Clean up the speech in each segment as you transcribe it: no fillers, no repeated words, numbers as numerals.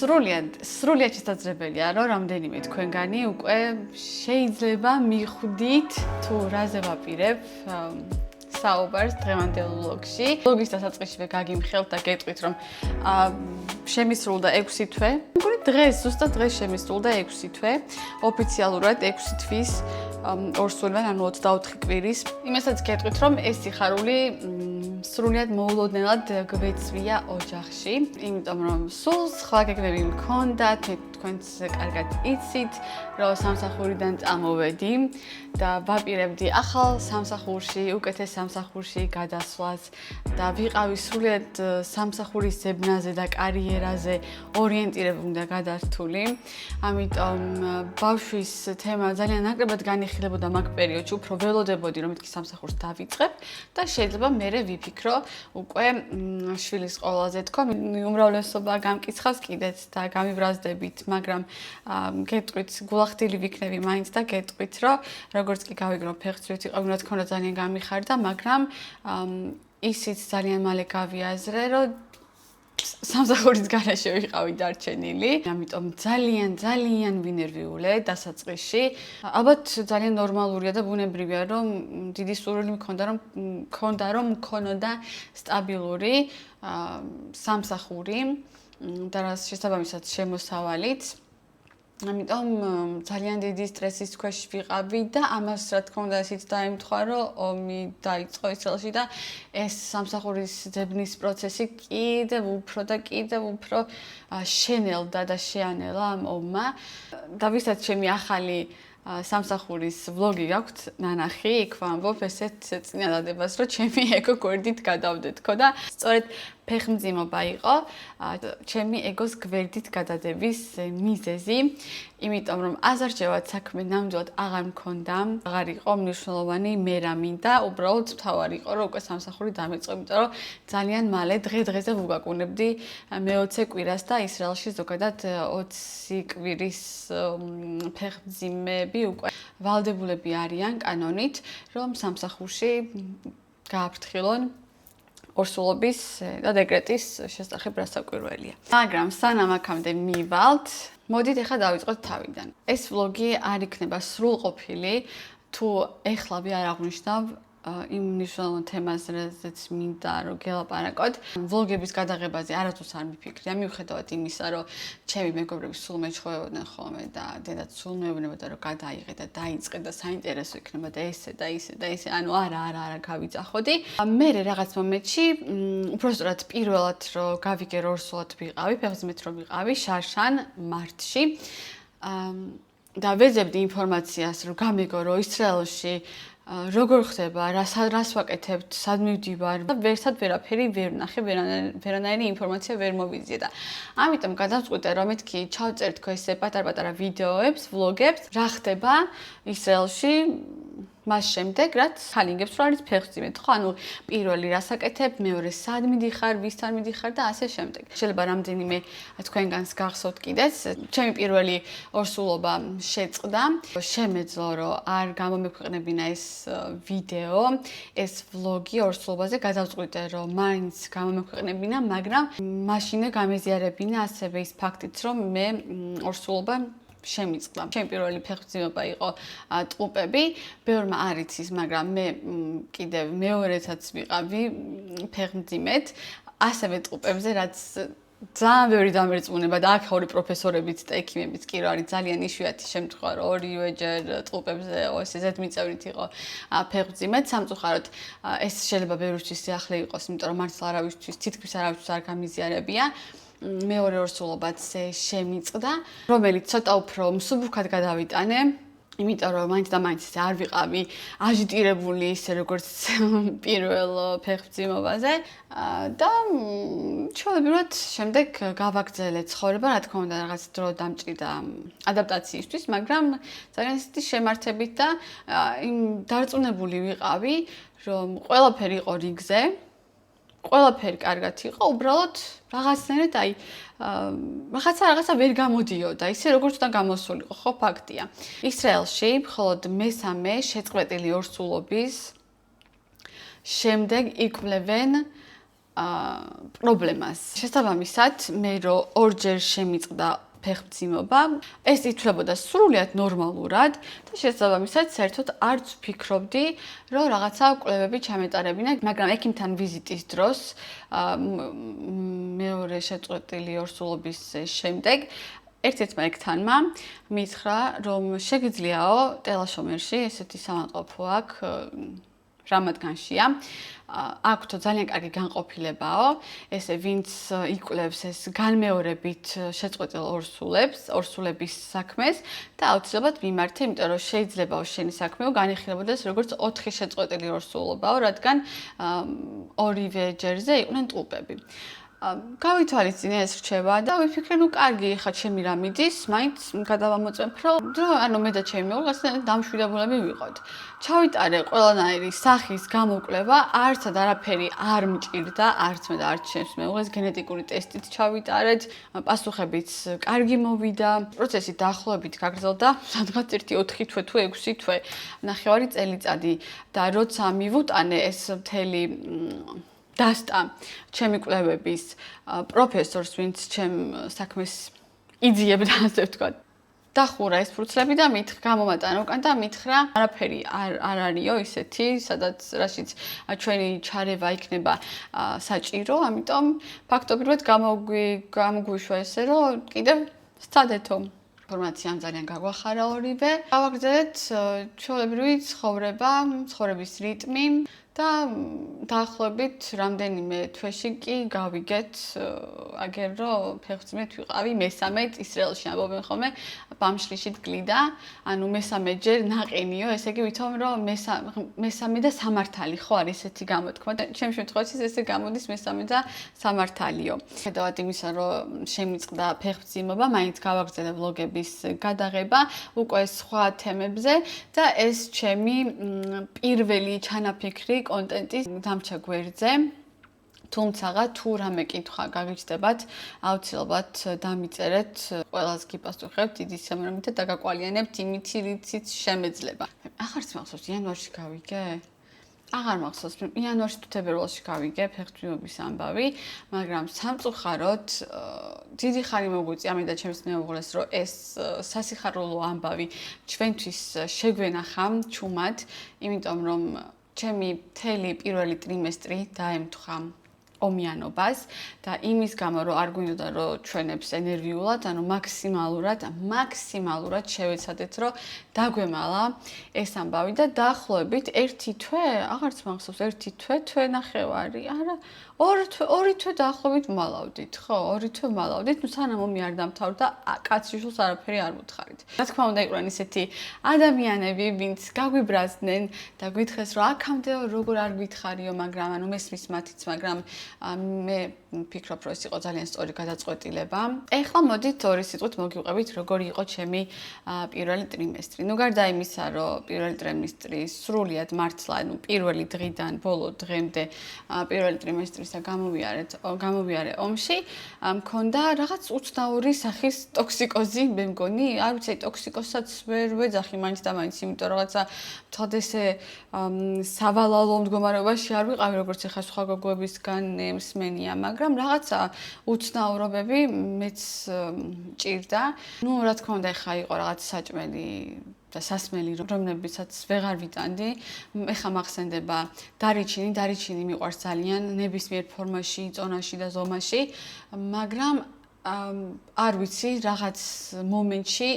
სრულად შესაძლებელია, რომ რამდენიმე თქვენგანი უკვე შეიძლება მიხვდით თუ რაზე ვაპირებ საუბარს დღევანდელ ვლოგში. ვლოგის დასაწყისშივე გაგიმხელთ და გეტყვით, რომ შემისრულდა 6 თვე. მგონი დღეს, ზუსტად დღეს შემისრულდა 6 თვე. ოფიციალურად 6 თვის ორსულიდან, ანუ 24 კვირის. იმასაც გეტყვით, რომ ეს სიხარული სრულად მოულოდნელად გვეწვია ოჯახში, იმიტომ რომ სულ სხვა გეგმები მქონდათ, თქვენც კარგად იცით, რომ სამსახურიდან წამოვედი და ვაპირებდი ახალ სამსახურში, უკეთეს სამსახურში გადასვლას და ვიყავი სრულად სამსახურის ზებნაზე და კარიერაზე ორიენტირებული და გადართული. ამიტომ ბავშვის თემა ძალიან ნაკლებად განიხილებოდა მაგ პერიოდში, უფრო ველოდებოდი, რომ მეთქი სამსახურს დავიწყებ და შეიძლება მერე ვიფიქრო უკვე შვილის სკოლაზე თქო, უმრავლესობა გამკითხავს კიდეც და გამიბრაზდებით, მაგრამ გეტყვით, გულახდილი ვიქნები მაინც და გეტყვით, რომ როგორც კი გავიგრო ფეხბურთი იყო, უნდა თქონდა ძალიან გამიხარდა, მაგრამ ისიც ძალიან მალე გავიაზრე, რომ სამსახურის გარეშე ვიყავი დარჩენილი. ამიტომ ძალიან ვინერვიულე დასაწყისში. ალბათ ძალიან ნორმალურია და ბუნებრივია, რომ დიდი სურვილი მქონდა, რომ მქონოდა სტაბილური სამსახური და რაც შესაბამისად შემოსავალიც. ამიტომ ძალიან დიდი სტრესის ქვეშ ვიყავი და ამას რა თქმა უნდა ისიც დაემთხვა, რომ ომი დაიწყო ისრაელში და ეს სამსახურის ძებნის პროცესი კიდევ უფრო შენელდა და შეანელა ამ ომმა. და ვისაც ჩემი ახალი სამსახურის ვლოგი გაქვთ ნანახი, იქ ვამბობ ესეთ წინადადებას, რომ ჩემი ეგო გვერდით გადავდე თქო და სწორედ ფეხმძიმობა იყო ჩემი ეგოს გვერდით გადადების მიზეზი, იმიტომ რომ აზარჯევად საქმე ნამდვილად აღარ მქონდა, აღარ იყო მნიშვნელოვანი მე რა მინდა, უბრალოდ მთავარი იყო, რომ უკვე სამსახური დამიწყო, იმიტომ რომ ძალიან მალე დღე-დღეზე ვუგაკუნებდი მე-20 კვირას და ისრაელში ზოგადად 20 კვირის ფეხმძიმეები უკვე ვალდებულები არიან კანონით, რომ სამსახურში გააფრთხილონ ორსულობის და დეკრეტის შესახებ რასაკვირველია. მაგრამ სანამ აქამდე მივალთ, მოდით ახლა დავიწყოთ თავიდან. ეს ვლოგი არ იქნება სრულყოფილი, თუ ეხლავე არ აღვნიშნავ იმ მნიშვნელოვან თემას, რაზეც მინდა რომ გელაპარაკოთ. ვლოგების გადაღებაზე არასდროს არ მიფიქრია, მიუხედავად იმისა, რომ ჩემი მეგობრები სულ მეჩხოებოდნენ ხოლმე და დედაც სულ მეუბნებოდა, რომ გადაიღე და დაიწყე და საინტერესო იქნება და ესე და ისე, ანუ არა გავიძახოდი. მე რაღაც მომენტში, უბრალოდ პირველად რომ გავიგე რომ ორსულად ვიყავი, ფეხბურთით რომ ვიყავი შარშან მარტში. და ვეძებდი ინფორმაციას, რომ გამიგო, რომ ისრაელში როგორ ხდება, რას ვაკეთებთ, სად მივდივარ და ვერაფერი ვერ ვნახე, ვერანაირი ინფორმაცია ვერ მოვიზიე და ამიტომ გადავწყვიტე, რომ მეთქი ჩავწერთ თქო ესე პატარ-პატარა ვიდეოებს, ვლოგებს, რა ხდება ისრაელში მას შემდეგ, რაც ხალინგებს რო არის ფეხმძიმე, ხო, ანუ პირველი რას აკეთებ, მეორე სად მიდიხარ, ვისთან მიდიხარ და ასე შემდეგ. შეიძლება რამდენიმე თქვენგანს გახსოვთ კიდეც, ჩემი პირველი ორსულობა შეწყდა. შემეძლო, რომ არ გამომექვეყნებინა ეს ვიდეო, ეს ვლოგი ორსულობაზე, გადავწყვიტე, რომ მაინც გამომექვეყნებინა, მაგრამ მაშინე გამეზიარებინა ასევე ის ფაქტიც, რომ მე ორსულობა შემიწყდა. ჩემი პირველი ფეხმძიმება იყო ტყუპები, ბევრმა არ იცის, მაგრამ მე კიდევ მეორედაც ვიყავი ფეხმძიმედ, ასევე ტყუპებზე, რაც ძალიან ბევრი დამერწმუნება და აქ ორი პროფესორებიც და ექიმებიც კი რა არის ძალიან იშვიათი შემთხვევა, რომ ორივეჯერ ტყუპებზე ესე ზედმიწევრით იყო ფეხმძიმედ. სამწუხაროდ ეს შეიძლება ბევრისთვის სიახლე იყოს, იმიტომ რომ მართლა არავისთვის, თითქმის არავისთვის არ გამიზიარებია. მეორე ორსულობაც შემიწყდა, რომელიც ცოტა უფრო მსუბუქად გადავიტანე, იმიტომ რომ მაინც და მაინც არ ვიყავი აჟიტირებული ისე როგორც პირველ ფეხმძიმობაზე და ჩვეულებრივად შემდეგ გავაგრძელე ცხოვრება, რა თქმა უნდა რაღაც დრო დამჭირდა ადაპტაციისთვის, მაგრამ ძალიან ისეთი შემართებით და იმ დარწმუნებული ვიყავი, რომ ყველაფერი იყო რიგზე. ყველაფერი კარგად იყო, უბრალოდ რაღაცნაირად რაღაცა ვერ გამოდიოდა, ისე როგორც უნდა გამოსულიყო, ხო ფაქტია. ისრაელში მხოლოდ მესამე შეწყვეტილი ორსულობის შემდეგ იკვლევენ პრობლემას. შესაბამისად, მე რო ორჯერ შემიწყდა ფეხმძიმობა, ეს ითვლებოდა სრულიად ნორმალურად და შესაბამისად, საერთოდ არც ვფიქრობდი, რომ რაღაცა კვლევები ჩამეტარებინა, მაგრამ ექიმთან ვიზიტის დროს მეორე შეწყვეტილი ორსულობის შემდეგ ერთ-ერთმა ექთანმა მითხრა, რომ შეგიძლიაო ტელაშომერში ესეთი სამაყოფო აქვს რამადგანშია. აქვთო ძალიან კარგი განყოფილებაო, ესე ვინც იკვლევს ეს განმეორებით შეწყვეტილ ორსულების საქმეს და აუცილებლად მიმართე, იმიტომ რომ შეიძლებაო შენი საქმეო განიხილებოდეს როგორც 4 შეწყვეტილი ორსულობაო, რადგან ორივე ჯერზე იყვნენ ტყუპები. გავითვალისწინე ეს რჩება და ვიფიქრე, ნუ კარგი, ხა ჩემი რა მიდის, მაინც გადავამოწმებ, რომ მე და ჩემი მეუღლე ასე დამშვიდებულები ვიყოთ. ჩავიტარე ყველანაირი სახის გამოკვლევა, არცად არაფერი არ მჭირდა, არც მე და არც ჩემს მეუღლეს გენეტიკური ტესტით ჩავიტარეთ, პასუხებიც კარგი მოვიდა, პროცესი დაახლოებით გაგრძელდა სადღაც 4 თვე თუ 6 თვე, ნახევარი წელიწადი და როცა მივუტანე ეს მთელი დასტა ჩემი კვლევების პროფესორს, ვინც ჩემ საქმეს იძიებდა, ასე ვთქვათ. დახურა ეს ფურცლები და გამომატანა უკან და მითხრა, არაფერი არ არისო ისეთი, სადაც რაშიც ჩვენი ჩარევა იქნება საჭირო, ამიტომ ფაქტობრივად გამოგვიშვა ესე, რომ კიდევ სცადეთო. ინფორმაციამ ძალიან გაგვახარა ორივე. გავაგრძელეთ ჩვეულებრივი ცხოვრების რიტმი და დაახლოებით რამდენიმე თვეში კი გავიგეთ აგერ რომ ფეხმძიმედ ვიყავი მესამედ ისრაელში ამბობენ ხოლმე ბამშლიში დკლიდა, ანუ მესამეჯერ ნაყინიო, ესე იგი ვითომ რომ მესამე და სამართალი ხო არის ესეთი გამოთქმა და ჩემს შემთხვევაში ესე გამოდის მესამე და სამართალიო. ხედავად იმისა რომ შემიწყდა ფეხმძიმობა, მაინც გავაგრძელე ვლოგების გადაღება უკვე სხვა თემებზე და ეს ჩემი პირველი ჩანაფიქრი კონტენტის დამჩა გვერდზე. თუმცა თუ რამე კითხვა გაგიჩნდებათ, აუცილებლად დამიწერეთ, ყველას გიპასუხებთ დიდი სიამოვნებით და დაგაკვალიანებთ იმითი რიციც შემეძლება. აღარც მახსოვს იანვარში გავიგე? აღარ მახსოვს, იანვარში თუ თებერვალში გავიგე ფეხმძიმობის ამბავი, მაგრამ სამწუხაროდ დიდი ხანი მოგვიწია მე და ჩემს მეუღლეს, რომ ეს სასიხარულო ამბავი ჩვენთვის შეგვენახა ჩუმად, იმიტომ რომ ჩემი მთელი პირველი ტრიმესტრი დაემთხვა ომიანობას და იმის გამო რომ არ გვინდოდა რომ ჩვენებს ენერგიულად, ანუ მაქსიმალურად შევეცადეთ რომ დაგვემალა ეს ამბავი და დაახლოებით 1 თვე, აღარც მახსოვს 1 თვე ნახევარი, არა 2 თვე დაახლოებით მალავდით, ხო, 2 თვე მალავდით, ნუ სანამ ომი არ დამთავრდა, კაცშიშულს არაფერი არ ვუთხარით. რა თქმა უნდა, იყვნენ ისეთი ადამიანები, ვინც გაგვიბრაზდნენ და გვითხრეს, რომ აქამდე როგორ არ გითხარიო, მაგრამ ანუ მესმის მათიც, მაგრამ მე ვფიქრობ, რომ ეს იყო ძალიან სწორი გადაწყვეტილება. ეხლა მოდით ორი სიტყვით მოგივყვებით, როგორი იყო ჩემი პირველი ტრიმესტრი. ნუ გარდა იმისა, რომ პირველი ტრიმესტრი სრულიად მართლა, ანუ პირველი დღიდან ბოლო დღემდე პირველი ტრიმესტრისა გამოვიარე ომში, მქონდა რაღაც უცნაური სახის ტოქსიკოზი, მე მგონი, არ ვიცი, ტოქსიკოზსაც ვერ ვეძახი მაინც და მაინც, იმიტომ რომ რაღაცა თქო ესე სავალალო მდგომარეობაში არ ვიყავი, როგორც ეხა სხვა გოგოებისგან მსმენია, მაგრამ რაღაცა უცნაურობები მეც ჭირდა. ნუ რა თქმა უნდა, ეხა იყო რაღაც საჭმელი და სასმელი რომლებიცაც ვეღარ ვიტანდი. ეხა მახსენდება დარიჩინი მიყვარს ძალიან ნებისმიერ ფორმაში, წონაში და ზომაში, მაგრამ არ ვიცი, რაღაც მომენტში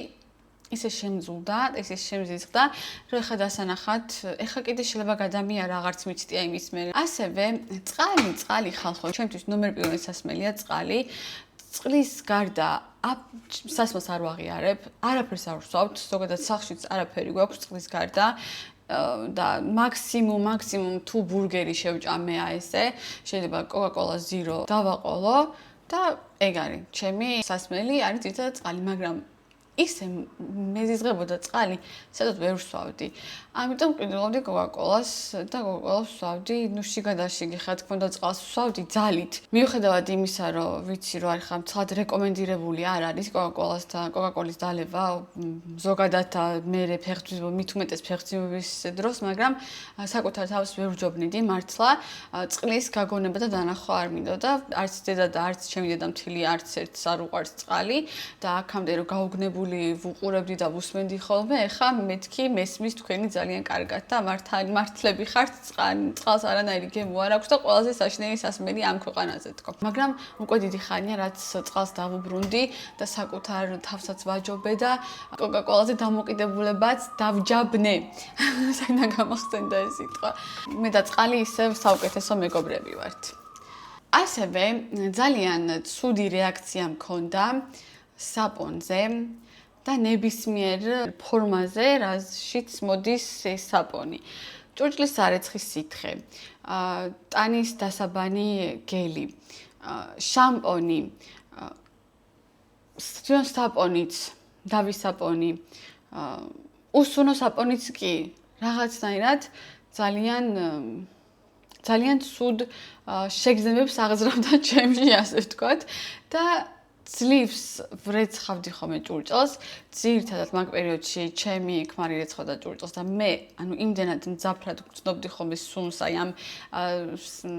ისე შემძულდა, ისე შემზიზღდა, რომ ეხა დასანახად, ეხა კიდე შეიძლება გადამიარა, აღარც მიცდია იმის მერე. ასევე წყალი ხალხო, ჩემთვის ნომერ პირველი სასმელია წყალი. წყლის გარდა სასმელს არ ვაღიარებ, არაფერს არ ვსვავთ, ზოგადად სახლშიც არაფერი გვაქვს წყლის გარდა. და მაქსიმუმ თუ ბურგერი შევჭამეა ესე, შეიძლება Coca-Cola Zero დავაყოლო და ეგ არის ჩემი სასმელი, არის ძირითადად წყალი, მაგრამ ისე მეზიზღებოდა წყალი, სადაც ვერ ვსვავდი. ამიტომ ყიდულობდი კოკაკოლას და კოკაკოლას ვსვავდი, შიგადაშიგი ხა თქმა უნდა წყალს ვსვავდი ძალით. მიუხედავად იმისა, რომ ვიცი რომ ახლა მცლად რეკომენდირებული არ არის კოკაკოლას და კოკაკოლის დალევა, ზოგადად მე მით უმეტეს ფეხმძიმების დროს, მაგრამ საკუთარ თავს ვერ ვჯობნიდი მართლა, წყლის გაგონება და დანახვა არ მინდოდა, არც დედა და არც ჩემი დედამთილი არც ერთს არ უყვარს წყალი და აქამდე რომ გაუგნებული ვუყურებდი და ვუსმენდი ხოლმე, ეხა მეთქი მესმის თქვენი ძალიან კარგად და მართლები ხართ წყალს არანაირი გემო არ აქვს და ყველაზე საშინელი სასმელი ამ ქვეყანაზე თქო. მაგრამ უკვე დიდი ხანია რაც წყალს დავუბრუნდი და საკუთარ თავსაც ვაჯობე და კოკაკოლაზე დამოკიდებულებაც დავჯაბნე. საიდან გამახსენდა ეს სიტყვა. მე და წყალი ისევ საუკეთესო მეგობრები ვართ. ასევე ძალიან ცუდი რეაქცია მქონდა საპონზე და ნებისმიერ ფორმაზე, რაშიც მოდის ეს საპონი. ჭურჭლის სარეცხის სითხე, ტანის დასაბანი გელი, შამპონი, საპონიც, დავის საპონი, უსუნო საპონიც კი, რაღაცნაირად ძალიან ცუდ შეგრძნებებს აღზრდა ჩემში, ასე ვთქვათ და ძლივს ვრეცხავდი ხოლმე ჭურჭელს, ძირითადად მაგ პერიოდში ჩემი ქმარი რეცხავდა ჭურჭელს და მე, იმდენად მძაფრად გრძნობდი ხოლმე სუნს აი ამ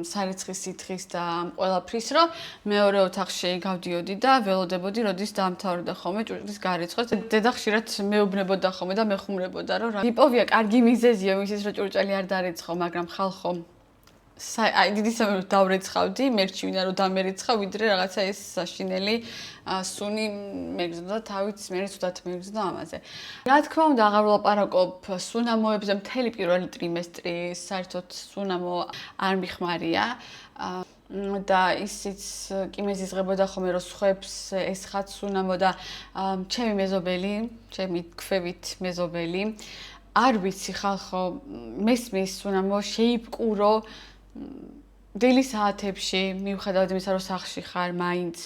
სარეცხის სითხის და ამ ყველაფრის, რომ მეორე ოთახში გავდიოდი და ველოდებოდი, როდის დაამთავრდა ხოლმე ჭურჭლის გარეცხვა. დედა ხშირად მეუბნებოდა ხოლმე და მეხუმრებოდა, რომ რა იპოვია, კარგი მიზეზია მისის, რომ ჭურჭელი არ დარეცხო, მაგრამ ხალხო აი დიდი სამერო დავრეცხავდი, მერჩივინა რომ დამერიცხა, ვიდრე რაღაცა ეს საშინელი სუნი მეგზნოდა თავით, მე ცუდად მეგზნოდა ამაზე. რა თქმა უნდა, აღარ ვლაპარაკობ სუნამოებზე, მთელი პირველი ტრიმესტრი საერთოდ სუნამო არ მიხმარია. და ისიც კი მეზიზღებოდა ხოლმე რომ სხვებს ესხათ სუნამო და ჩემი მეზობელი, ჩემი ქვევით მეზობელი არ ვიცი ხალხო მესმის სუნამო შეიპყურო დილის საათებში, მიუხედავად იმისა, რომ სახლში ხარ, მაინც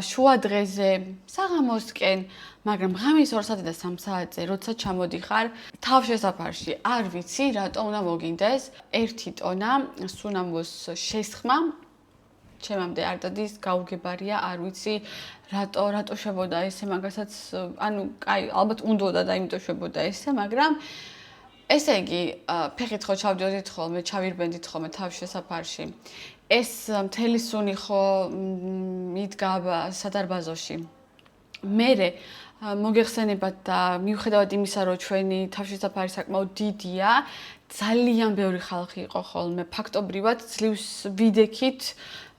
შუა დღეზე, საღამოსკენ, მაგრამ ღამის 2 საათი და 3 საათზე, როცა ჩამოდიხარ, თავშესაფარში არ ვიცი, რატო უნდა მოგინდეს 1 ტონა სუნამოს შესხმა. ჩემამდე არ დადის, გაუგებარია, არ ვიცი, რატო შვებოდა ესე, მაგასაც, კაი, ალბათ უნდოდა და იმიტომ შვებოდა ესე, მაგრამ ესე იგი, ფეხით ხო ჩავდიოდით ხოლმე, ჩავირბენდით ხოლმე თავშესაფარში. ეს მთელი სუნი ხო მიდგა სადარბაზოში. მერე მოგეხსენებათ და მიუხედავად იმისა, რომ ჩვენი თავშესაფარი საკმაოდ დიდია, ძალიან ბევრი ხალხი იყო ხოლმე, ფაქტობრივად ძლივს ვიდექით,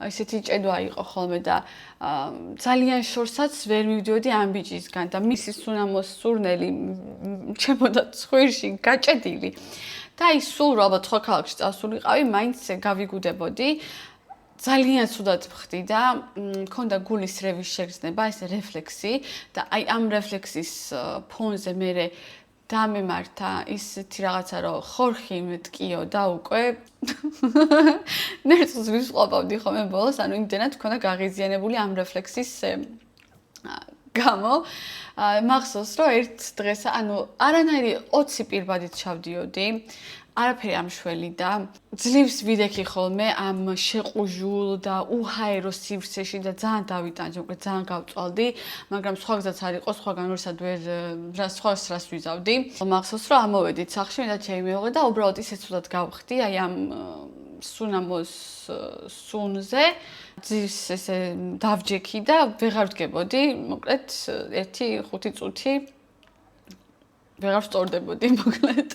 ისეთი ჭედვა იყო ხოლმე და ძალიან შორსაც ვერ მივდიოდი ამ ბიჭისგან და მისი სუნამოს სურნელი ჩემოდა ცხვირში გაჭედილი. და აი სულ ალბათ სხვა ქალაქში წავსულიყავი, მაინც გავიგუდებოდი. ძალიან ცუდად ვხდი და მქონდა გულის რევის შეგრძნება, ეს რეფლექსი და აი ამ რეფლექსის ფონზე მე დამემართა ისეთი რაღაცა, რომ ხორხი მტკიო და უკვე ნერწს ვისყლაპავდი ხოლმე ბოლოს, იმდენად მქონდა გაღიზიანებული ამ რეფლექსის გამო. მახსოვს, რომ ერთ დღეს, არანაირი 20 პირბადით ჩავდიოდი, არაფერი ამშველი და ძლივს ვიდექი ხოლმე ამ შეყუჟულ და უჰაერო სივრცეში და ძალიან დავიტანჯე, უკვე ძალიან გავწვალდი, მაგრამ სხვა გზაც არ იყო, სხვაგან ორსად სხვას რას ვიზავდი. მახსოვს, რომ ამოვედით სახლში მე და ჩემი მეუღლე და უბრალოდ ისე ცუდად გავხდი, აი ამ სუნამოს სუნზე, ძირს ესე დავჯექი და ვეღარ ვდგებოდი, მოკლედ 1-5 წუთი ვეღარ ვსწორდებოდი, მოკლედ.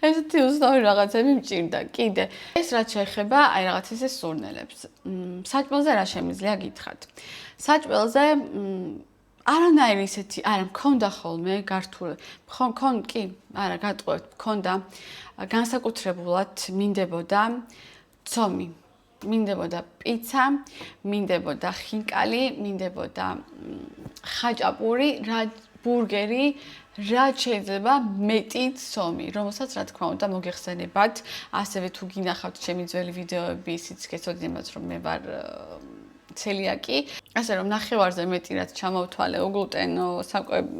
ესეთი უცნაური რაღაცები მჭირდა. კიდე, ეს რაც შეეხება აი რაღაც ესე სურნელებს. საჭმელზე რა შემიძლია გითხრათ? საჭმელზე არანაირი ისეთი, არა, მქონდა ხოლმე გართული. კი, არა, გატყუებთ, მქონდა განსაკუთრებულად მინდებოდა ცომი. მინდებოდა პიცა, მინდებოდა ხინკალი, მინდებოდა ხაჭაპური, ბურგერი, რაც შეიძლება მეტი ცომი, რომელსაც რა თქმა უნდა მოგეხსენებათ, ასევე თუ გინახავთ ჩემი ძველი ვიდეოები, ისიც გეცოდინებათ, რომ მე ვარ ცელიაკი. ასე რომ ნახევარზე მეტი რაც ჩამოვთვალე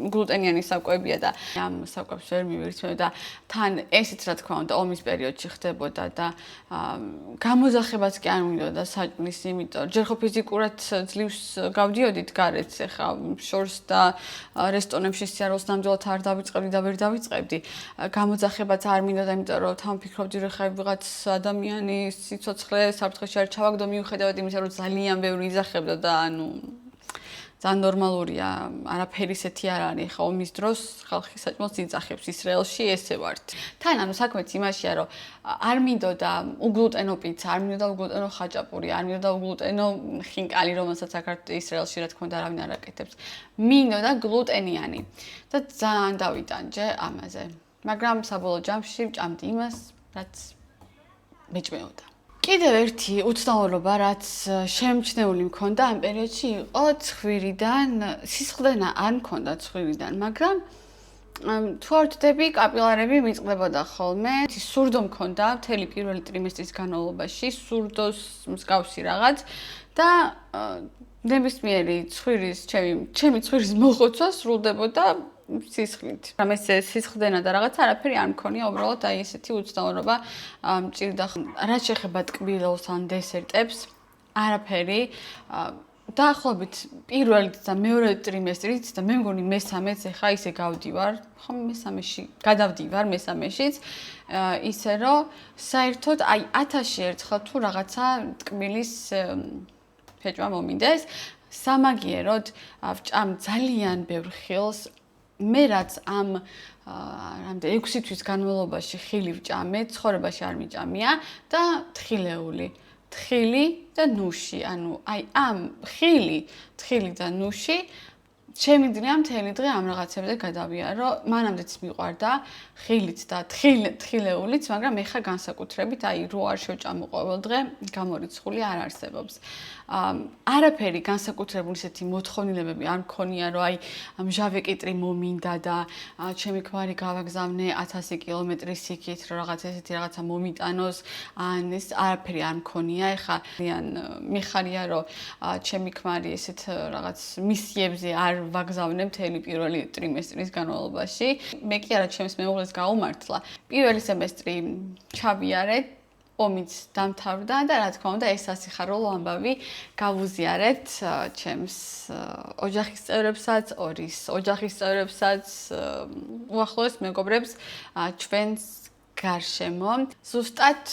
გლუტენიანი საკვებია და ამ საკვებს ვერ მივირთმევ და თან ესეც რა თქმა უნდა ომის პერიოდში ხდებოდა და გამოძახებაც კი არ მინდოდა საჭმლის, იმიტომ ჯერ ხო ფიზიკურად ძლივს გავდიოდით გარეთ, ეხა შორს და რესტორნებში სიარულს ნამდვილად არ დავიწყებდი და ვერ დავიწყებდი. გამოძახებაც არ მინდოდა, იმიტომ რომ თან ვფიქრობდი რომ ხა ვიღაც ადამიანი სიცოცხლე საფრთხეში არ ჩავაგდო მიუხედავად იმისა რომ ძალიან ბევრი იძახებდა და ძალიან ნორმალურია, არაფერი ისეთი არ არის, ხო, ომის დროს ხალხი საჭმელს იძახებს, ისრაელში ესე ვართ. თან ანუ საქმეც იმაშია, რომ არ მინდოდა უგლუტენო პიცა, არ მინდოდა უგლუტენო ხაჭაპური, არ მინდოდა უგლუტენო ხინკალი, რომელსაც ისრაელში რა თქმა უნდა არავინ არ აკეთებს. მინდოდა გლუტენიანი და ძალიან დავიტანჯე ამაზე. მაგრამ საბოლოო ჯამში ვჭამდი იმას, რაც მეჭმეოდა. კიდევ ერთი უცნაურობა, რაც შემჩნეული მქონდა ამ პერიოდში, იყო ცხვირიდან, სისხლდენა არ მქონდა ცხვირიდან, მაგრამ თუ არ ვთდები, კაპილარები მიწყდებოდა ხოლმე. სურდო მქონდა მთელი პირველი ტრიმესტრის განმავლობაში, სურდოს მსგავსი რაღაც და ნებისმიერი ჩემი ცხვირის მოხოცვა სრულდებოდა სისხლით. მაგრამ ეს სისხლდენა და რაღაც არაფერი არ მქონია, უბრალოდ აი ესეთი უცნაურობა მჭირდა. რაც შეეხება ტკბილელს ან დესერტებს, არაფერი. დაახლოებით პირველი და მეორე ტრიმესტრით და მე მგონი მესამეც ეხა ისე გავდივარ, ხო მესამეში გადავდივარ მესამეშიც, ისე რომ საერთოდ აი 1000-ში ერთხელ თუ რაღაცა ტკბილის შეჭმა მომინდეს, სამაგიეროდ ვჭამ ძალიან ბევრ ხილს. მე რაც ამ 6 თვის განმავლობაში ხილი ვჭამე, ცხოვრებაში არ მიჭამია და თხილეული. თხილი და ნუში, ანუ აი ამ თხილი და ნუში შემიძლია მთელი დღე ამ რაღაცებზე გადავიარო. მანამდეც მიყვარდა ხილით და თხილეულიც, მაგრამ ეხა განსაკუთრებით აი რო არ შევჭამო ყოველდღე, გამორიცხული არ არსებობს. არაფერი განსაკუთრებული ისეთი მოთხოვნილებები არ მქონია, რომ აი მჟავე კიტრი მომინდა და ჩემი ქმარი გავაგზავნე 1000 კილომეტრი სიქით, რომ რაღაც ესეთი რაღაცა მომიტანოს, ან ეს არაფერი არ მქონია. ეხა ძალიან მიხარია, რომ ჩემი ქმარი ესეთ რაღაც მისიებზე არ ვაგზავნე მთელი პირველი ტრიმესტრის განმავლობაში. მე კი არა ჩემს მეუღლეს გაუმართლა. პირველი სემესტრი ჩავიარეთ, ომიც დამთავრდა და რა თქმა უნდა ეს სასიხარულო ამბავი გავუზიარეთ ჩემს ოჯახის წევრებსაც, ორის ოჯახის წევრებსაც, უახლოეს მეგობრებს ჩვენს გარშემო. ზუსტად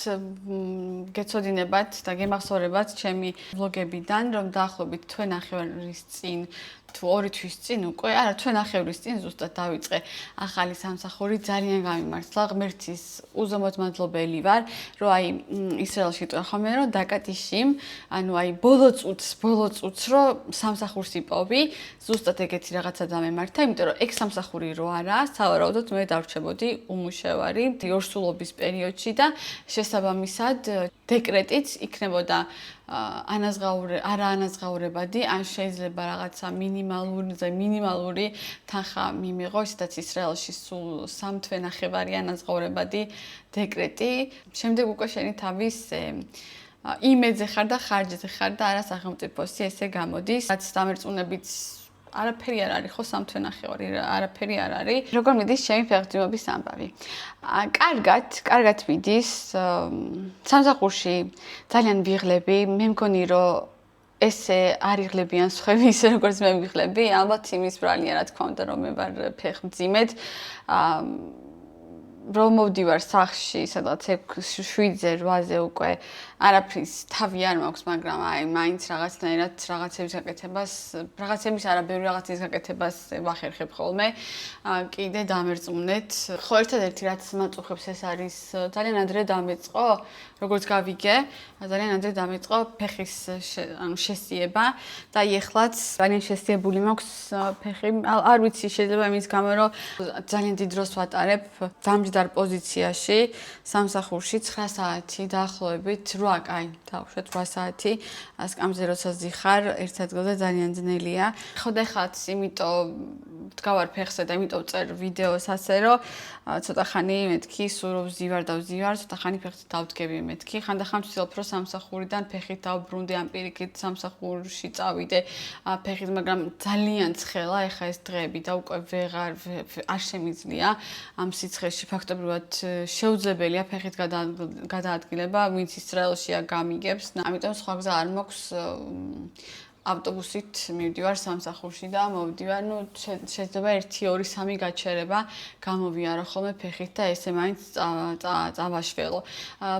გეცოდინებათ და გემახსოვრებათ ჩემი ვლოგებიდან, რომ დაახლოებით თვე ნახევრის წინ თუ 2 თვის წინ უკვე, არა თვე ნახევრის წინ ზუსტად დავიწყე ახალი სამსახური, ძალიან გამიმართლა, ღმერთის უზომოდ მადლობელი ვარ, რომ აი ისრაელში ვიტყვი ხოლმე, რომ დაკატიში, ანუ აი ბოლო წუთს რომ სამსახურს იპოვი, ზუსტად ეგეთი რაღაცა დამემართა, იმიტომ რომ ეგ სამსახური რო არა, სავარაუდოდ მე დავრჩებოდი უმუშევარი ორსულობის პერიოდში და შესაბამისად დეკრეტიც იქნებოდა არაანაზღაურებადი, ან შეიძლება რაღაცა მინიმალური თანხა მიმიღო, ისედაც ისრაელში სულ 3 თვე ნახევარი ანაზღაურებადი დეკრეტი. შემდეგ უკვე შენი თავის იმედზე ხარ და ხარჯზე ხარ და არა სახელმწიფოსი ესე გამოდის. რაც დამერწმუნებით არაფერი არ არის ხო 3 თვე ნახევარი, არაფერი არ არის. როგორ მიდის ჩემი ფეხმძიმების ამბავი? კარგად მიდის. სამსახურში ძალიან ვიღლები. მე მგონი რომ ესე არ იღლებიან სხვები ისე როგორც მე ვიღლები. ალბათ იმის ბრალია რა თქმა უნდა რომ მე ვარ ფეხმძიმედ. რომ მოვდივარ სახლში, სადღაც 7-ზე, 8-ზე უკვე არაფრის თავი არ მაქვს, მაგრამ აი მაინც რაღაცნაირად რაღაცების არაბერი რაღაცის გაკეთებას ვახერხებ ხოლმე. კიდე დამერწმუნეთ. ხო, ერთადერთი რაც მაწუხებს ეს არის ძალიან ადრე დამეწყო, როგორც გავიგე, ძალიან ადრე დამეწყო ფეხის შესიება და ეხლაც ძალიან შესიებული მაქვს ფეხი. არ ვიცი, შეიძლება იმის გამო, რომ ძალიან დიდ დროს ვატარებ დამჯდარ პოზიციაში, სამსახურში 9 საათი დაახლოებით 8 დავუშვათ 8 საათი სკამზე როცა ზიხარ ერთ ადგილზე ძალიან ძნელია. ხო და ეხლაც იმიტომ ვდგავარ ფეხზე და იმიტომ წერ ვიდეოს ასე რომ ცოტა ხანი მეთქი სულ რომ ვზივარ, ცოტა ხანი ფეხზე დავდგები მეთქი. ხანდახან ვცდილობ რომ სამსახურიდან ფეხით დავბრუნდე, ან პირიქით სამსახურში წავიდე ფეხით, მაგრამ ძალიან ცხელა ეხა ეს დღეები და უკვე არ შემიძლია ამ სიცხეში ფაქტობრივად შეუძლებელია ფეხით გადაადგილება, ვინც ისრაელშია გამიგებს. ამიტომ სხვა გზა არ მაქვს ავტობუსით მივდივარ სამსახურში და მოვდივარ, შეიძლება 1-2-3 გაჩერება გამოვიარო ხოლმე ფეხით და ესე მაინც წავაშველო.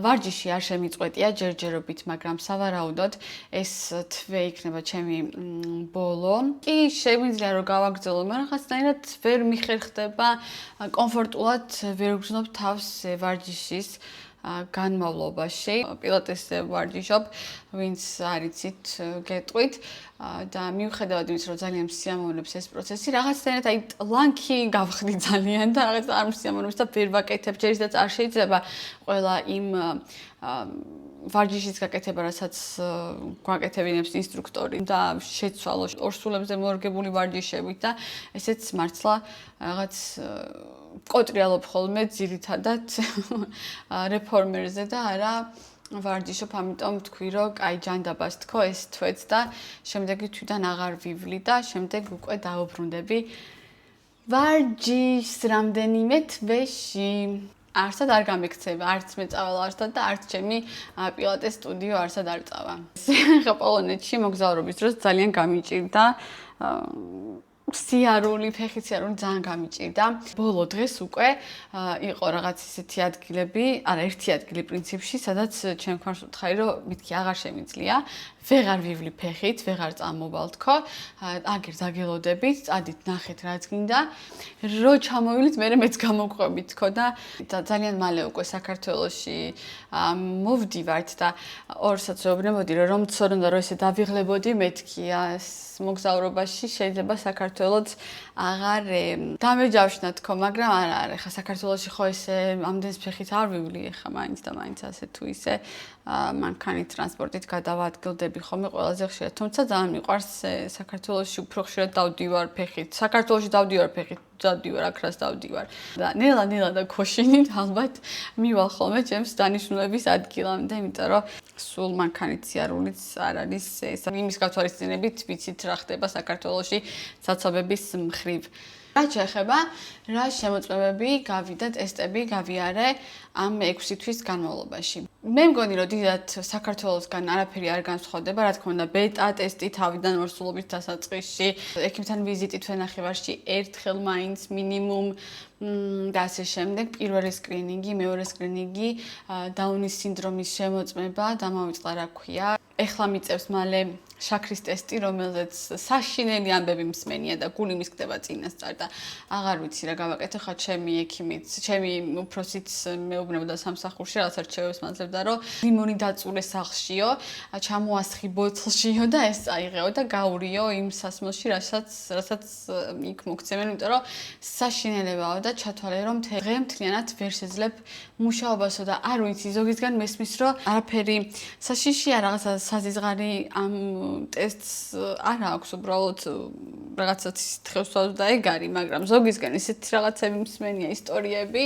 ვარჯიში არ შემიწყვეტია ჯერჯერობით, მაგრამ სავარაუდოდ ეს თვე იქნება ჩემი ბოლო. კი, შემიძლია რომ გავაგრძელო, მაგრამ რაღაცნაირად ვერ მიხერხდება, კომფორტულად ვერ ვგრძნობ თავს ვარჯიშის განმავლობაში. პილატესზე ვარჯიშობ, ვინც არიცით, გეტყვით და მიუხედავად იმისა, რომ ძალიან მსიამოვნებს ეს პროცესი, რაღაცნაირად აი ლანქი გავხდი ძალიან და რაღაც არ მსიამოვნებს და ვერ ვაკეთებ, ჯერისდაც არ შეიძლება ყველა იმ ვარჯიშის გაკეთება, რასაც გვაკეთებინებს ინსტრუქტორი და შეცვალო ორსულებზე მორგებული ვარჯიშებით და ესეც მართლა რაღაც კოტრიალობ ხოლმე ძირითადად რეფორმერზე და არა ვარჯიშობ, ამიტომ ვთქვი, რომ კაი ჯანდაბას თქო ეს თვეც და შემდეგი თვიდან აღარ ვივლი და შემდეგ უკვე დავუბრუნდები ვარჯიშს რამდენიმე თვეში. არსად არ გამექცევა, არც მე წავალ არსად და არც ჩემი პილატეს სტუდიო არსად არ წავა. ხა პოლონეთში მოგზაურობის დროს ძალიან გამიჭირდა სიარული, ფეხის სიარული ძალიან გამიჭირდა. ბოლო დღეს უკვე იყო რაღაც ისეთი ადგილები, არა ერთი ადგილი პრინციპში, სადაც ჩემ ქვანს ვთხარი, რომ მითქი აღარ შემიძლია, ვეღარ ვივლი ფეხით, ვეღარ წამოვალ თქო, აგერ დაგელოდებით, წადით ნახეთ რაც გინდა, რო ჩამოვილით, მეც გამოგყვებით თქო და ძალიან მალე უკვე საქართველოში მოვდივართ და ორსაც ვეუბნებოდი, რომ მცორონდა რომ ესე დავიღლებოდი მეთქი მოგზაურობაში შეიძლება საქართველოც აღარ დამეჯავშნა თქო, მაგრამ არა, ხა საქართველოში ხო ესე ამდენს ფეხით არ ვივლი, ხა მაინც და მაინც ასე თუ ისე მანქანი ტრანსპორტით გადავადგილდები ხოლმე ყველაზე ხშირად. თუმცა ძალიან მიყვარს საქართველოში უფრო ხშირად დავდივარ ფეხით. საქართველოში დავდივარ ფეხით, დავდივარ აკრას დავდივარ. და ნელა და ქოშინით ალბათ მივალ ხოლმე ჩემს დანიშნულების ადგილამდე, იმიტომ რომ სულ მანქანით სიარულიც არ არის ეს. იმის გათვალისწინებით ვიცით რა ხდება საქართველოში საცობების მხრივ. რაც შეეხება, რა შემოწმებები გავიდა, ტესტები გავიარე ამ 6 თვის განმავლობაში. მე მგონი, რომ დიდად საქართველოსგან არაფერი არ განსხვავდება, რა თქმა უნდა, ბეტა ტესტი თავიდან ორსულობის დასაწყისში, ექიმთან ვიზიტით ვენახევარში ერთხელ მაინც მინიმუმ და ასე შემდეგ, პირველი სკრინინგი, მეორე სკრინინგი, დაუნის სინდრომის შემოწმება, დამავიწყდა რა ქვია. ეხლა მიწევს მალე შაქრის ტესტი, რომელზეც საშინელი ამბები მსმენია და გული მისკდება წინასწარ და აღარ ვიცი რა გავაკეთე, ხა ჩემი ექიმიც, ჩემი უფროსიც მეუბნებოდა სამსახურში, რაღაც არჩევებს მაძლევდა, რომ ლიმონი დაწურე სახლშიო, ჩამოასხი ბოთლშიო და ეს წაიღეო და გაურიო იმ სასმელში, რასაც იქ მოგცემენ, იმიტომ რომ საშინელებაო და ჩათვალე, რომ დღე მთლიანად ვერ შეძლებ მუშაობასო და არ ვიცი, ზოგისგან მესმის, რომ არაფერი საშიშია, რაღაცა საზიზღარი ამ ტესტს არ აქვს, უბრალოდ რაღაცაც თხევსვავს და ეგ არის, მაგრამ ზოგისგან ისეთი რაღაცები მსმენია ისტორიები,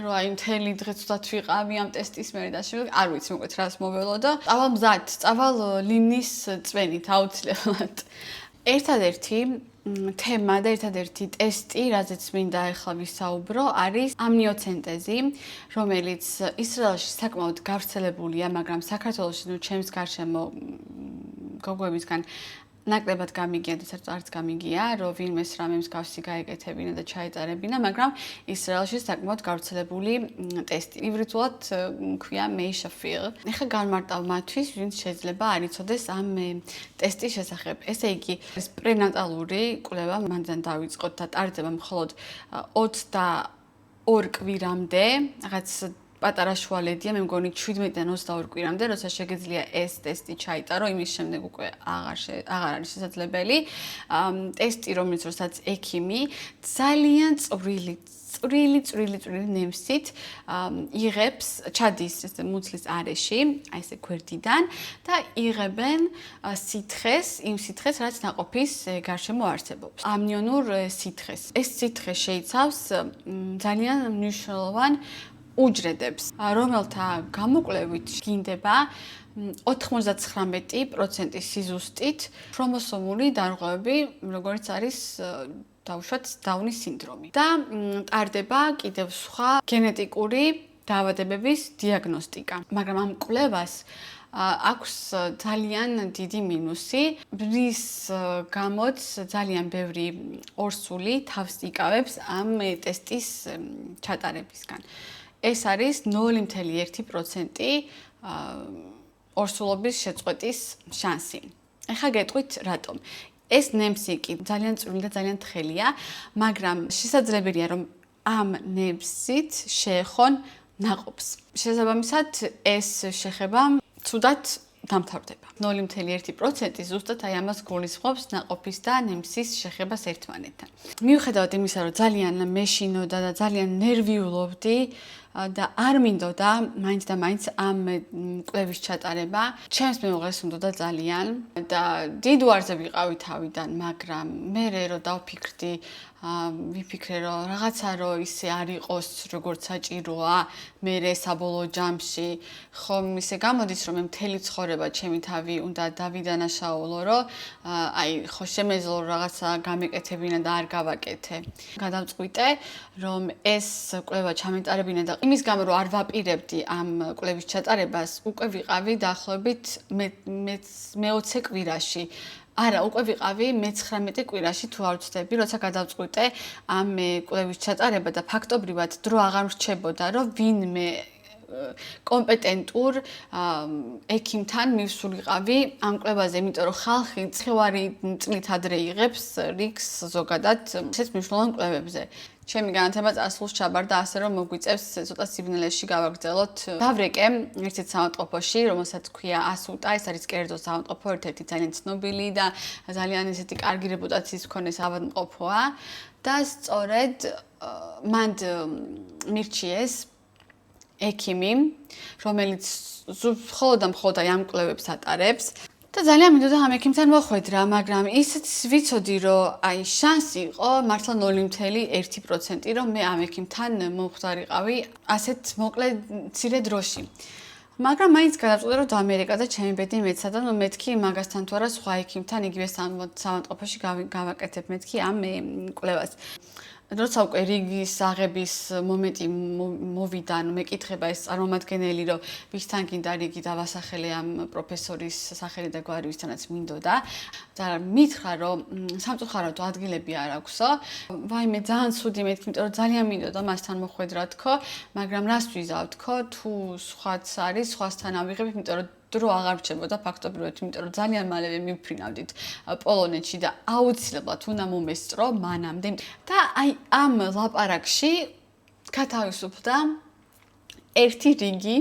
რომ აი მთელი დღე ცუდად ვიყავი ამ ტესტის მერე და შემდეგ არ ვიცი მოკლედ რას მოველო და წავალ მზად, წავალ ლინის წვენით აუცილებლად. ერთადერთი თემა და ერთადერთი ტესტი, რაზეც მინდა ახლა ვისაუბრო, არის ამნიოცენტეზი, რომელიც ისრაელში საკმაოდ გავრცელებულია, მაგრამ საქართველოში ჩემს გარშემო გოგოებისგან ნაკლებად გამიგია და საერთოდ არც გამიგია, რომ ვინმეს რამე მსგავსი გაეკეთებინა და ჩაეტარებინა, მაგრამ ისრაელში საკმაოდ გავრცელებული ტესტი. ივრითულად ქვია მეიშაფილ. ეხლა განმარტავ მათთვის, ვინც შეიძლება არ იცოდეს ამ ტესტის შესახებ. ესე იგი, ეს პრენატალური კვლევა მანდან დავიწყოთ და ტარდება მხოლოდ 22 კვირამდე, რაღაც პატარა შუალედია, მე მგონი 17-დან 22 კვირამდე, როცა შეგეძლია ეს ტესტი ჩაიტარო, იმის შემდეგ უკვე აღარ არის შესაძლებელი. ტესტი, რომელიც როსაც ექიმი ძალიან წვრილი წვრილი ნემსით იღებს ჩადის მუცლის არეში, აი ესე გვერდიდან და იღებენ სითხეს, იმ სითხეს, რაც ნაყოფის გარშემო არსებობს. ამნიონურ სითხეს. ეს სითხე შეიცავს ძალიან მნიშვნელოვან უჯრედებს, რომელთა გამოკვლევით გინდება 99% სიზუსტით ქრომოსომული დარღვევები, როგორც არის დაუშვათ დაუნის სინდრომი. და ტარდება კიდევ სხვა გენეტიკური დაავადებების დიაგნოსტიკა. მაგრამ ამ კვლევას აქვს ძალიან დიდი მინუსი, რის გამოც ძალიან ბევრი ორსული თავს იკავებს ამ ტესტის ჩატარებისგან. ეს არის 0.1% ორსულობის შეწყვეტის შანსი. ეხლა გეტყვით რატომ. ეს ნემსი კი ძალიან წვრილი და ძალიან თხელია, მაგრამ შესაძლებელია რომ ამ ნემსით შეეხონ ნაყოფს. შესაბამისად ეს შეხება ცუდად დამთავრდება. 0.1% ზუსტად აი ამას გულისხმობს ნაყოფის და ნემსის შეხებას ერთმანეთთან. მიუხედავად იმისა, რომ ძალიან მეშინოდა და ძალიან ნერვიულობდი და არ მინდოდა მაინც და მაინც ამ კვლევის ჩატარება, ჩემს მეუღლეს უნდოდა ძალიან და დიდ უარზე ვიყავი თავიდან, მაგრამ მე რო დავფიქრდი, ვიფიქრე რომ რაღაცა რომ ისე არ იყოს როგორც საჭიროა, მე საბოლოო ჯამში ხომ ისე გამოდის რომ მე მთელი ცხოვრება ჩემი თავი უნდა დავიდანაშაულო, რომ აი ხო შემეძლო რაღაცა გამეკეთებინა და არ გავაკეთე. გადავწყვიტე რომ ეს კვლევა ჩამეტარებინა და იმის გამო რომ არ ვაპირებდი ამ კვლევის ჩატარებას, უკვე ვიყავი დაახლოებით მე 20 კვირაში. არა, უკვე ვიყავი მე-19 კვირაში თუ არ ვცდები, როცა გადავწყვიტე ამ კვლევის ჩატარება და ფაქტობრივად დრო აღარ მრჩებოდა, რომ ვინმე კომპეტენტურ ექიმთან მივსულიყავი ამ კვლევაზე, იმიტომ რომ ხალხი ცხევარი წლით ადრე იღებს რიგს ზოგადად ესეც მნიშვნელოვან კვლევებზე. ჩემი განათლება წარსულს ჩაბარდა ასე რომ მოგვიწევს ცოტა სიბნელეში გავაგრძელოთ. დავრეკე ერთ-ერთ საავადმყოფოში, რომელსაც ქვია ასუტა, ეს არის კერძო საავადმყოფო, ერთ-ერთი ძალიან ცნობილი და ძალიან ესეთი კარგი რეპუტაციის მქონე საავადმყოფოა და სწორედ მან მირჩიეს ექიმი, რომელიც მხოლოდ ამ კვლევებს ატარებს. და ძალიან მინდოდა ამ ექიმთან მოხვედრა, მაგრამ ისიც ვიცოდი, რომ აი შანსი იყო მართლა 0.1% რომ მე ამ ექიმთან მომხვდარიყავი ასეთ მოკლე მცირე დროში. მაგრამ მაინც გადავწყვიტე რომ ამერიკა და ჩემი ბედი მეცადა, ნუ მეთქი მაგასთან თუ არა სხვა ექიმთან იგივე საავადმყოფოში გავაკეთებ მეთქი ამ კვლევას. როცა უკვე რიგის აღების მომენტი მოვიდა, მეკითხება ეს წარმომადგენელი, რომ ვისთან გინდა რიგი დავასახელე ამ პროფესორის სახელი და გვარი ვისთანაც მინდოდა და მითხრა, რომ სამწუხაროდ ადგილები არ აქვსო. ვაიმე, ძალიან ცუდი მეთქი, იმიტომ რომ ძალიან მინდოდა მასთან მოხვედრა თქო, მაგრამ რას ვიზავ თქო, თუ სხვაც არის, სხვასთან ავიღებ, იმიტომ რომ დრო აღარ რჩებოდა ფაქტობრივად, იმიტომ რომ ძალიან მალევე მივფრინავდით პოლონეთში და აუცილებლად უნდა მომესწრო მანამდე. და აი ამ ლაპარაკში გათავისუფლდა ერთი რიგი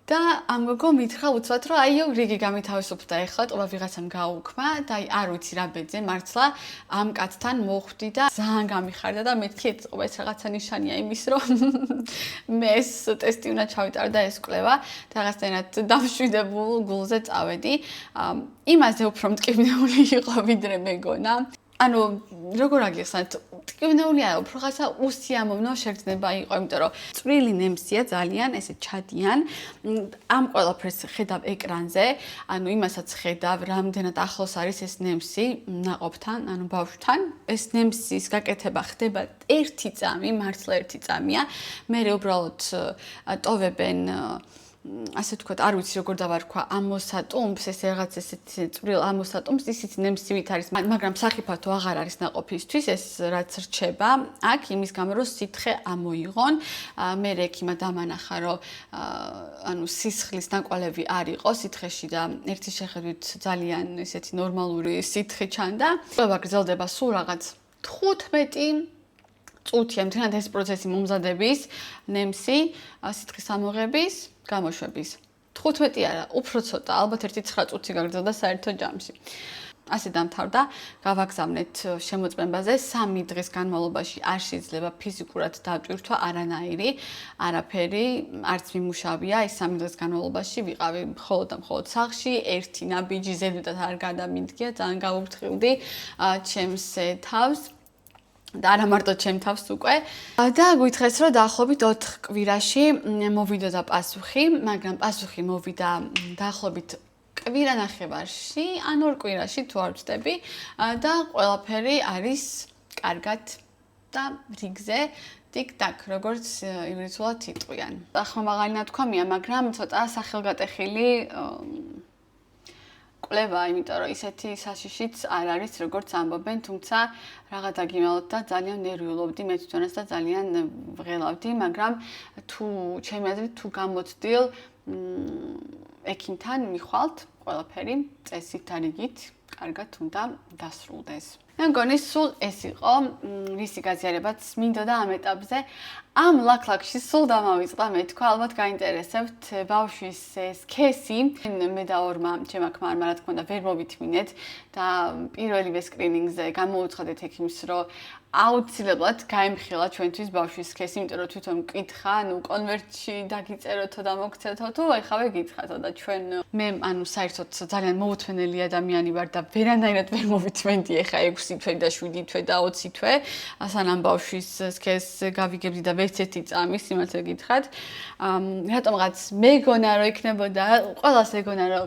და ამ გოგო მითხრა უცბად რომ აიო რიგი გამითავისუფლდა ეხლა, ტობა ვიღაცამ გაუქმა და აი არ ვიცი რა ბედზე მართლა ამ კაცთან მოხვდი და ძალიან გამიხარდა და მეთქი ეთყობა ეს რაღაცა ნიშანია იმის რომ მე ეს ტესტი უნდა ჩავიტარო და ეს კვლევა და რაღაცნაირად დამშვიდებულ გულზე წავედი. იმაზე უფრო მტკივნეული იყო ვიდრე მეგონა. ანუ როგორ აგიხსნათ, ტკივნეულია, უფრო ხაცა უსიამოვნო შეგრძნება იყო, იმიტომ რომ წვრილი ნემსია ძალიან, ესე ჩადიან. ამ ყველაფერს ხედავ ეკრანზე, ანუ იმასაც ხედავ, რამდენად ახლოს არის ეს ნემსი ნაყოფთან, ანუ ბავშვთან. ეს ნემსის გაკეთება ხდება 1 წამი, მართლა 1 წამია. მერე უბრალოდ ტოვებენ ასე ვთქვათ, არ ვიცი როგორ დავარქვა ამოსატუმს, ეს რაღაც ესეთი წვრილ ამოსატუმს, ისიც ნემსივით არის, მაგრამ სახიფათო აღარ არის ნაყოფისთვის, ეს რაც რჩება, აქ იმის გამო რომ სითხე ამოიღონ, მე ექიმა დამანახა, რომ ანუ სისხლის ნაკვალევი არ იყო სითხეში და ერთი შეხედვით ძალიან ესეთი ნორმალური სითხე ჩანდა. კვლევა გრძელდება სულ რაღაც 15 წუთია, მთლიანად ეს პროცესი მომზადების, ნემსი, სითხის ამოღების, გამოშვების. 15 არა, უფრო ცოტა, ალბათ 1-9 წუთი გაგრძელდა საერთო ჯამში. ასე დამთავრდა, გავაგზავნეთ შემოწმებაზე 3 დღის განმავლობაში არ შეიძლება ფიზიკურად დატვირთვა არაფერი, არც მიმუშავია, ეს 3 დღის განმავლობაში ვიყავი მხოლოდ და მხოლოდ სახლში, ერთი ნაბიჯი ზედმეტად არ გადამიდგია, ძალიან გავუფრთხილდი ჩემს თავს. და არა მარტო ჩემ თავს უკვე. და გითხრეს, რომ დაახლოებით 4 კვირაში მოვიდოდა პასუხი, მაგრამ პასუხი მოვიდა დაახლოებით კვირანახევარში, ან 2 კვირაში თუ არ ვწდები და ყველაფერი არის კარგად და რიგზე ტიკ-ტაკ, როგორც ივრითულად იტყვიან. ახლა ნათქვამია, მაგრამ ცოტა სახელგატეხილი კვლევა, იმიტომ რომ ისეთი საშიშიც არ არის, როგორც ამბობენ, თუმცა რაღაცა გიმალოთ და ძალიან ნერვიულობდი მე თვითონაც და ძალიან ვღელავდი, მაგრამ ჩემი აზრით თუ გამოცდილ ექიმთან მიხვალთ ყველაფერი წესით და რიგით კარგად უნდა დასრულდეს. მე მგონი სულ ეს იყო რისი გაზიარებაც მინდოდა ამ ეტაპზე. ამ ლაქლაქში სულ დამავიწყდა მე თქვა, ალბათ გაინტერესებთ ბავშვის სქესი. მე და ორმა ჩემ აქმა რა თქმა უნდა ვერ მოვითმინეთ და პირველივე სკრინინგზე გამოუცხადეთ ექიმს, რომ აუცილებლად გაემხილა ჩვენთვის ბავშვის სქესი, იმიტომ რომ თვითონ მკითხა, კონვერტში დაგიწეროთო და მოგცეთო თუ ეხავე გითხრათო და ჩვენ მე საერთოდ ძალიან მოუთმენელი ადამიანი ვარ და ვერანაირად ვერ მოვითმენდი ეხა 6 თვე და 7 თვე და 20 თვე, სანამ ბავშვის სქესს გავიგებდი და ვერც ერთი წამი სიმართლე გითხრათ. რატომღაც მეგონა რომ იქნებოდა, ყველას ეგონა რომ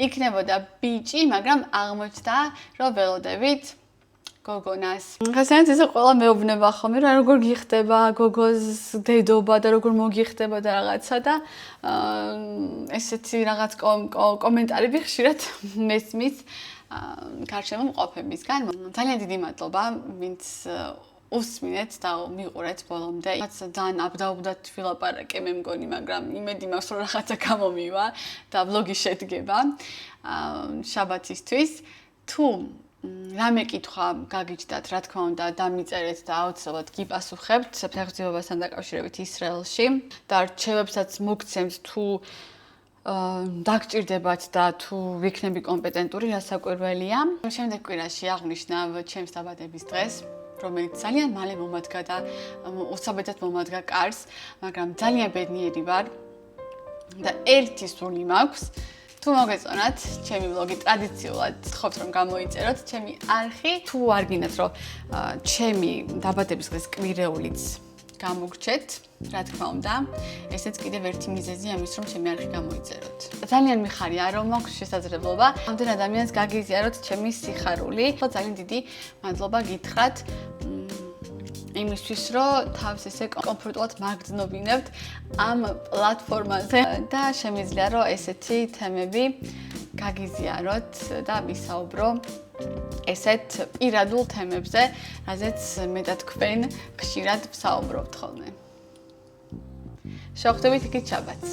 იქნებოდა ბიჭი, მაგრამ აღმოჩნდა რომ ველოდებით გოგონას. ხასიანც ისე ყველა მეუბნება ხოლმე რა როგორ გიხდება გოგოს დედობა და როგორ მოგიხდება და რაღაცა და ესეთი რაღაც კომენტარები ხშირად მესმის გარშემო მყოფებისგან. ძალიან დიდი მადლობა, ვინც უსმინეთ და მიყურეთ ბოლომდე. რაც ძალიან აბდაუბდათ ვილაპარაკე მე მგონი, მაგრამ იმედი მაქვს რომ რაღაცა გამომივა და ვლოგი შედგება შაბათისთვის. თუ რამე კითხვა გაგიჩნდათ, რა თქმა უნდა, დამიწერეთ და აუცილებლად გიპასუხებთ ფეხბურთასთან დაკავშირებით ისრაელში და რჩევებსაც მოგცემთ თუ დაგჭირდებათ და თუ ვიქნები კომპეტენტური, რასაკვირველია. შემდეგ კვირაში აღნიშნავ ჩემს დაბადების დღეს, რომელიც ძალიან მალე მომადგა და უსაბეთად მომადგა კარს, მაგრამ ძალიან ბედნიერი ვარ და ერთი სული მაქვს. თუ მოგეწონათ ჩემი ვლოგი ტრადიციულად ვთხოვთ რომ გამოიწეროთ ჩემი არხი. თუ არ გინდათ რომ ჩემი დაბადების დღეს კვირეულიც გამოგრჩეთ, რა თქმა უნდა, ესეც კიდევ ერთი მიზეზია ამის რომ ჩემი არხი გამოიწეროთ. ძალიან მიხარია რომ მაქვს შესაძლებლობა ამდენ ადამიანს გაგიზიაროთ ჩემი სიხარული. ძალიან დიდი მადლობა გითხრათ იმისთვის, რომ თავს ესე კომფორტულად მაგრძნობინებთ ამ პლატფორმაზე და შემიძლია რომ ესეთი თემები გაგიზიაროთ და ვისაუბრო ესეთ პირადულ თემებზე, რაზეც მე და თქვენ ხშირად ვსაუბრობთ ხოლმე. შევხვდებით იქით შაბათს.